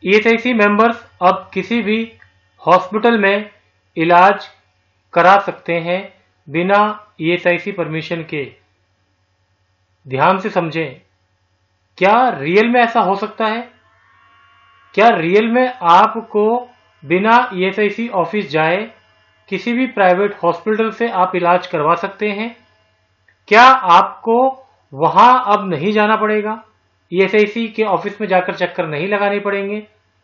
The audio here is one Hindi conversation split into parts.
ईएसआईसी मेंबर्स अब किसी भी हॉस्पिटल में इलाज करा सकते हैं बिना ईएसआईसी परमिशन के। ध्यान से समझें, क्या रियल में ऐसा हो सकता है? क्या रियल में आपको बिना ईएसआईसी ऑफिस जाए किसी भी प्राइवेट हॉस्पिटल से आप इलाज करवा सकते हैं? क्या आपको वहां अब नहीं जाना पड़ेगा? ईएसआईसी के ऑफिस में जाकर चक्कर नहीं लगाने पड़ेंगे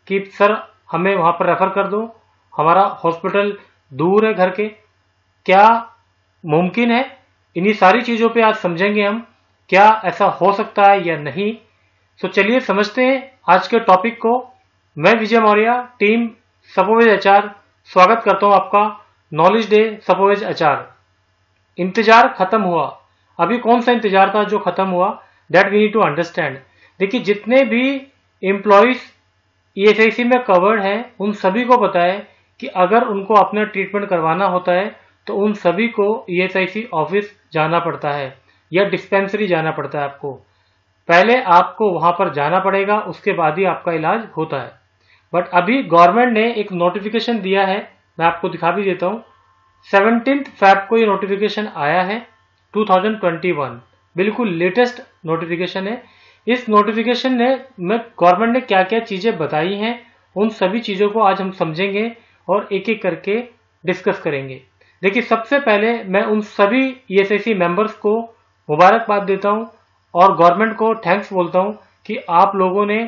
कि सर हमें वहां पर रेफर कर दो, हमारा हॉस्पिटल दूर है घर के। क्या मुमकिन है? इन्हीं सारी चीजों पे आज समझेंगे हम, क्या ऐसा हो सकता है या नहीं। तो चलिए समझते हैं आज के टॉपिक को। मैं विजय मौर्य, टीम सपोवेज एचआर, स्वागत करता हूं आपका नॉलेज डे सपोवेज एचआर। इंतजार खत्म हुआ। अभी कौन सा इंतजार था जो खत्म हुआ? That we need to understand. देखिए, जितने भी एम्प्लॉइज ईएसआईसी में कवर्ड हैं उन सभी को पता है कि अगर उनको अपना ट्रीटमेंट करवाना होता है तो उन सभी को ईएसआईसी ऑफिस जाना पड़ता है या डिस्पेंसरी जाना पड़ता है। आपको पहले आपको वहां पर जाना पड़ेगा, उसके बाद ही आपका इलाज होता है। बट अभी गवर्नमेंट ने एक नोटिफिकेशन दिया है, मैं आपको दिखा भी देता हूं। 17 फेब को ये नोटिफिकेशन आया है 2021, बिल्कुल लेटेस्ट नोटिफिकेशन है। इस नोटिफिकेशन में गवर्नमेंट ने क्या क्या चीजें बताई हैं उन सभी चीजों को आज हम समझेंगे और एक एक करके डिस्कस करेंगे। देखिए, सबसे पहले मैं उन सभी ईएसआईसी मेंबर्स को मुबारकबाद देता हूं और गवर्नमेंट को थैंक्स बोलता हूं कि आप लोगों ने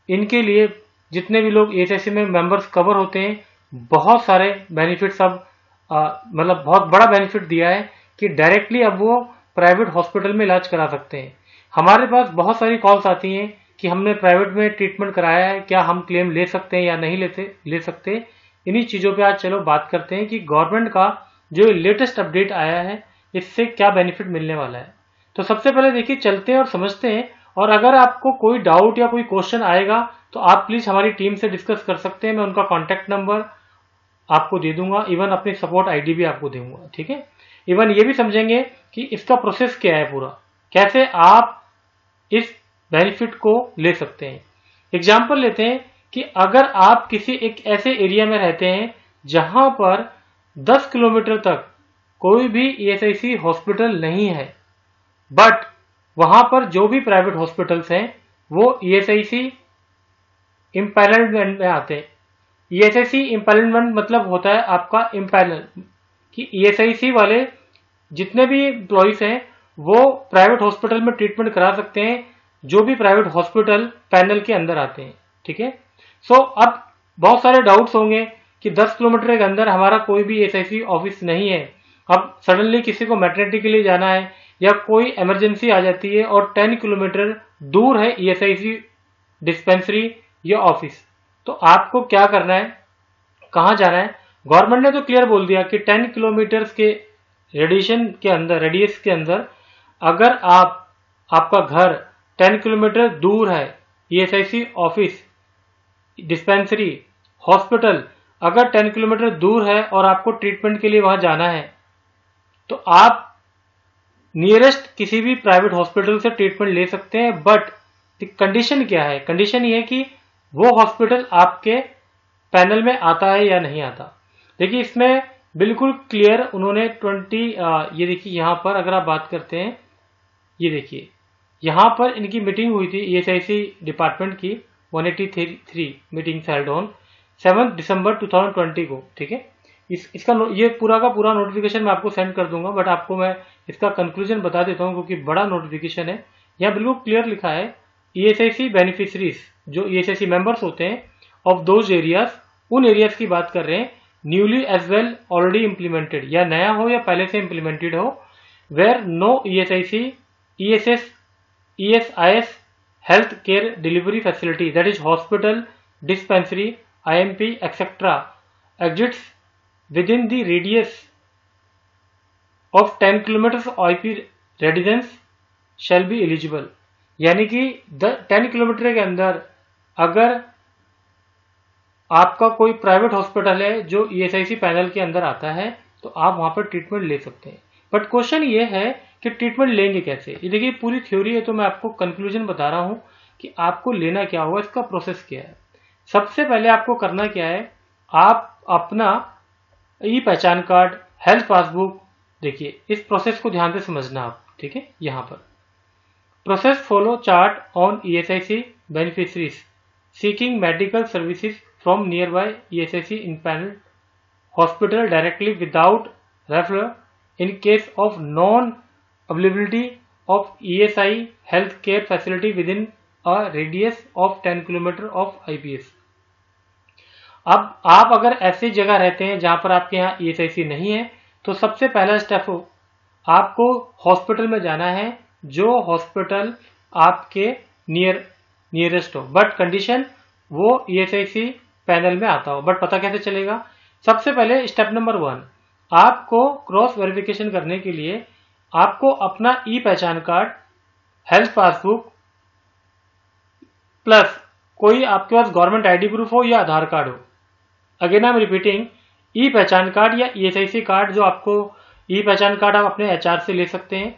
इनके लिए, जितने भी लोग ईएसआईसी में मेंबर्स कवर होते हैं, बहुत सारे बेनिफिट्स अब मतलब बहुत बड़ा बेनिफिट दिया है कि डायरेक्टली अब वो प्राइवेट हॉस्पिटल में इलाज करा सकते हैं। हमारे पास बहुत सारी कॉल्स आती हैं कि हमने प्राइवेट में ट्रीटमेंट कराया है, क्या हम क्लेम ले सकते हैं या नहीं ले सकते। इन्हीं चीजों पे आज चलो बात करते हैं कि गवर्नमेंट का जो लेटेस्ट अपडेट आया है इससे क्या बेनिफिट मिलने वाला है। तो सबसे पहले देखिए, चलते हैं और समझते हैं। और अगर आपको कोई डाउट या कोई क्वेश्चन आएगा तो आप प्लीज हमारी टीम से डिस्कस कर सकते हैं। मैं उनका कॉन्टैक्ट नंबर आपको दे दूंगा, इवन अपनी सपोर्ट आईडी भी आपको दूंगा, ठीक है। इवन ये भी समझेंगे कि इसका प्रोसेस क्या है पूरा, कैसे आप इस बेनिफिट को ले सकते हैं। एग्जाम्पल लेते हैं कि अगर आप किसी एक ऐसे एरिया में रहते हैं जहां पर 10 किलोमीटर तक कोई भी ईएसआईसी हॉस्पिटल नहीं है, बट वहां पर जो भी प्राइवेट हॉस्पिटल्स हैं वो ईएसआईसी इम्पैनलमेंट में आते हैं। ईएसआईसी इम्पैनलमेंट मतलब होता है आपका इम्पैनल, कि ईएसआईसी वाले जितने भी एम्प्लॉइज हैं वो प्राइवेट हॉस्पिटल में ट्रीटमेंट करा सकते हैं जो भी प्राइवेट हॉस्पिटल पैनल के अंदर आते हैं, ठीक है। सो अब बहुत सारे डाउट्स होंगे कि 10 किलोमीटर के अंदर हमारा कोई भी ईएसआईसी ऑफिस नहीं है, अब सडनली किसी को मैटरनिटी के लिए जाना है या कोई इमरजेंसी आ जाती है और 10 किलोमीटर दूर है ईएसआईसी डिस्पेंसरी या ऑफिस, तो आपको क्या करना है, कहां जाना है। गवर्नमेंट ने तो क्लियर बोल दिया कि 10 किलोमीटर के रेडियस के अंदर अगर आपका घर 10 किलोमीटर दूर है, ईएसआईसी ऑफिस, डिस्पेंसरी, हॉस्पिटल अगर 10 किलोमीटर दूर है और आपको ट्रीटमेंट के लिए वहां जाना है तो आप नियरेस्ट किसी भी प्राइवेट हॉस्पिटल से ट्रीटमेंट ले सकते हैं। बट कंडीशन क्या है? कंडीशन ये है कि वो हॉस्पिटल आपके पैनल में आता है या नहीं आता। देखिए, इसमें बिल्कुल क्लियर उन्होंने 20 ये देखिए यहां पर अगर आप बात करते हैं, ये देखिए यहां पर इनकी मीटिंग हुई थी ईएसआईसी डिपार्टमेंट की, 183 मीटिंग हेल्ड ऑन 7 दिसंबर 2020 को, ठीक है। इसका ये पूरा का पूरा नोटिफिकेशन मैं आपको सेंड कर दूंगा, बट आपको मैं इसका कंक्लूजन बता देता हूं क्योंकि बड़ा नोटिफिकेशन है। यहाँ बिल्कुल क्लियर लिखा है, ईएसआईसी बेनिफिशरीज जो ईएसआईसी मेंबर्स होते हैं ऑफ दोज एरियाज, उन एरियाज की बात कर रहे हैं, newly as well already implemented, या नया हो या पहले से इंप्लीमेंटेड हो, where no ESIC ESIS health care delivery facility, that is hospital, dispensary, IMP, etc. exists within the radius of 10 kilometers IP residence shall be eligible। यानी कि 10 किलोमीटर के अंदर अगर आपका कोई प्राइवेट हॉस्पिटल है जो ईएसआईसी पैनल के अंदर आता है तो आप वहां पर ट्रीटमेंट ले सकते हैं। बट क्वेश्चन ये है कि ट्रीटमेंट लेंगे कैसे। ये देखिए पूरी थ्योरी है, तो मैं आपको कंक्लूजन बता रहा हूं कि आपको लेना क्या होगा, इसका प्रोसेस क्या है। सबसे पहले आपको करना क्या है, आप अपना ई पहचान कार्ड, हेल्थ पासबुक, देखिए इस प्रोसेस को ध्यान से समझना आप, ठीक है। यहाँ पर process follow chart on ESIC beneficiaries seeking medical services from near by ESIC impaneled hospital directly without referral in case of non-availability of ESI healthcare facility within a radius of 10 km of IPS। अब आप अगर ऐसी जगह रहते हैं जहां पर आपके यहाँ ESIC नहीं है, तो सबसे पहला स्टेप आपको हॉस्पिटल में जाना है जो हॉस्पिटल आपके नियरेस्ट हो, बट कंडीशन वो ESIC पैनल में आता हो। बट पता कैसे चलेगा? सबसे पहले स्टेप नंबर 1, आपको क्रॉस वेरिफिकेशन करने के लिए आपको अपना ई पहचान कार्ड, हेल्थ पासबुक प्लस कोई आपके पास गवर्नमेंट आईडी प्रूफ हो या आधार कार्ड हो। अगेन आई एम रिपीटिंग, ई पहचान कार्ड या ESIC कार्ड, जो आपको ई पहचान कार्ड आप अपने HR से ले सकते हैं।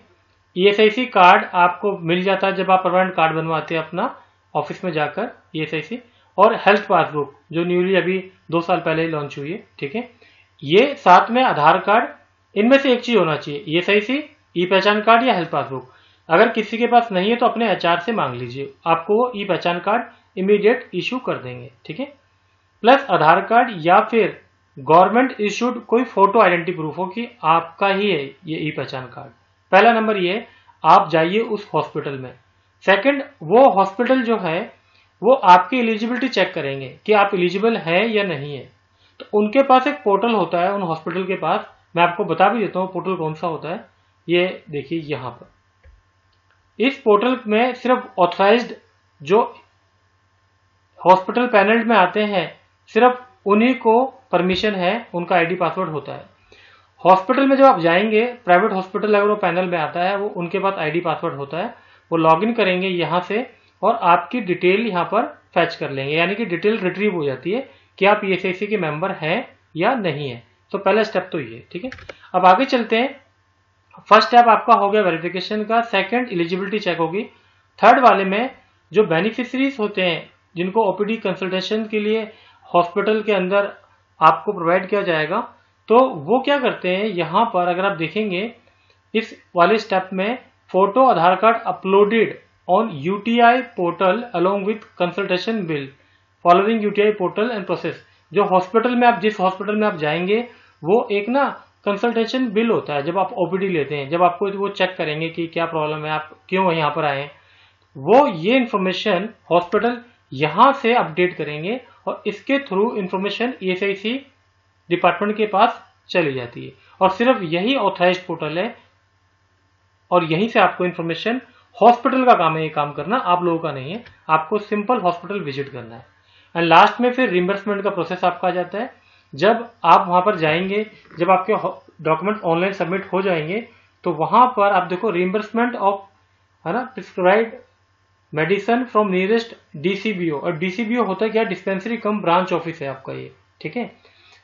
ESIC कार्ड आपको मिल जाता है जब आप परमानेंट कार्ड बनवाते हैं अपना ऑफिस में जाकर ESIC, और हेल्थ पासबुक जो न्यूली अभी 2 साल पहले लॉन्च हुई है, ठीक है। ये साथ में आधार कार्ड, इनमें से एक चीज होना चाहिए, ESIC, ई पहचान कार्ड या हेल्थ पासबुक। अगर किसी के पास नहीं है तो अपने HR से मांग लीजिए, आपको वो ई पहचान कार्ड इमीडिएट इशू कर देंगे, ठीक है। प्लस आधार कार्ड या फिर गवर्नमेंट इशूड कोई फोटो आइडेंटिटी प्रूफ हो कि आपका ही है ये ई पहचान कार्ड। पहला नंबर ये, आप जाइए उस हॉस्पिटल में। सेकंड, वो हॉस्पिटल जो है वो आपकी एलिजिबिलिटी चेक करेंगे कि आप एलिजिबल हैं या नहीं है। तो उनके पास एक पोर्टल होता है, उन हॉस्पिटल के पास, मैं आपको बता भी देता हूँ पोर्टल कौन सा होता है। ये देखिए यहाँ पर इस पोर्टल में सिर्फ ऑथराइज्ड जो हॉस्पिटल पैनल में आते हैं, सिर्फ उन्हीं को परमिशन है, उनका आईडी पासवर्ड होता है। हॉस्पिटल में जब आप जाएंगे, प्राइवेट हॉस्पिटल अगर वो पैनल में आता है, वो उनके पास आईडी पासवर्ड होता है, वो लॉगिन करेंगे यहाँ से और आपकी डिटेल यहाँ पर फैच कर लेंगे, यानी कि डिटेल रिट्रीव हो जाती है कि आप ESIC के मेंबर हैं या नहीं है। तो पहला स्टेप तो ये, ठीक है। अब आगे चलते हैं। फर्स्ट स्टेप आपका हो गया वेरिफिकेशन का, सेकंड एलिजिबिलिटी चेक होगी, थर्ड वाले में जो बेनिफिशरीज होते हैं जिनको OPD कंसल्टेशन के लिए हॉस्पिटल के अंदर आपको प्रोवाइड किया जाएगा, तो वो क्या करते हैं, यहाँ पर अगर आप देखेंगे इस वाले स्टेप में, photo Aadhaar card uploaded on UTI portal along with consultation bill following UTI portal and process. जो हॉस्पिटल में आप, जिस हॉस्पिटल में आप जाएंगे, वो एक ना कंसल्टेशन बिल होता है जब आप OPD लेते हैं, जब आपको वो चेक करेंगे कि क्या प्रॉब्लम है, आप क्यों यहाँ पर आए, वो ये इंफॉर्मेशन हॉस्पिटल यहाँ से अपडेट करेंगे और इसके थ्रू इंफॉर्मेशन ESIC डिपार्टमेंट के पास चली जाती है। और सिर्फ यही ऑथराइज्ड पोर्टल है और यहीं से आपको इंफॉर्मेशन, हॉस्पिटल का काम है ये काम करना, आप लोगों का नहीं है, आपको सिंपल हॉस्पिटल विजिट करना है। एंड लास्ट में फिर रिम्बर्समेंट का प्रोसेस आपका आ जाता है। जब आप वहां पर जाएंगे, जब आपके डॉक्यूमेंट ऑनलाइन सबमिट हो जाएंगे, तो वहां पर आप देखो रिम्बर्समेंट ऑफ, है ना, prescribed medicine from nearest DCBO। और DCBO होता है क्या, डिस्पेंसरी कम ब्रांच ऑफिस है आपका ये, ठीक है।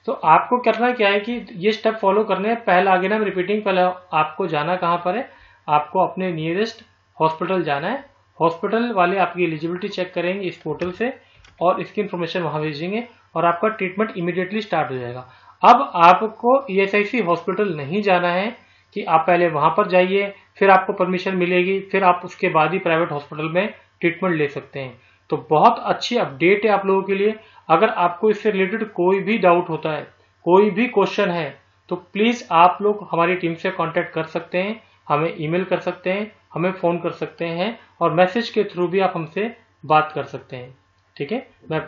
तो आपको करना क्या है कि ये स्टेप फॉलो करने हैं। पहला, आगे ना मैं रिपीटिंग, पहले आपको जाना कहाँ पर है, आपको अपने नियरेस्ट हॉस्पिटल जाना है। हॉस्पिटल वाले आपकी एलिजिबिलिटी चेक करेंगे इस पोर्टल से और इसकी इंफॉर्मेशन वहां भेजेंगे और आपका ट्रीटमेंट इमीडिएटली स्टार्ट हो जाएगा। अब आपको ESIC हॉस्पिटल नहीं जाना है कि आप पहले वहां पर जाइए, फिर आपको परमिशन मिलेगी, फिर आप उसके बाद ही प्राइवेट हॉस्पिटल में ट्रीटमेंट ले सकते हैं। तो बहुत अच्छी अपडेट है आप लोगों के लिए। अगर आपको इससे रिलेटेड कोई भी डाउट होता है, कोई भी क्वेश्चन है, तो प्लीज आप लोग हमारी टीम से कांटेक्ट कर सकते हैं, हमें ईमेल कर सकते हैं, हमें फोन कर सकते हैं और मैसेज के थ्रू भी आप हमसे बात कर सकते हैं, ठीक है। मैं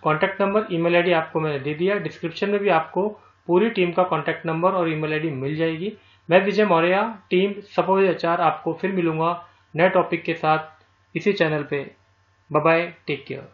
कॉन्टैक्ट नंबर, ईमेल आईडी आपको मैंने दे दिया, डिस्क्रिप्शन में भी आपको पूरी टीम का कॉन्टैक्ट नंबर और ईमेल आईडी मिल जाएगी। मैं Vijay Maurya, team suppose HR, आपको फिर मिलूंगा नए टॉपिक के साथ इसी चैनल पे। Bye bye, take care.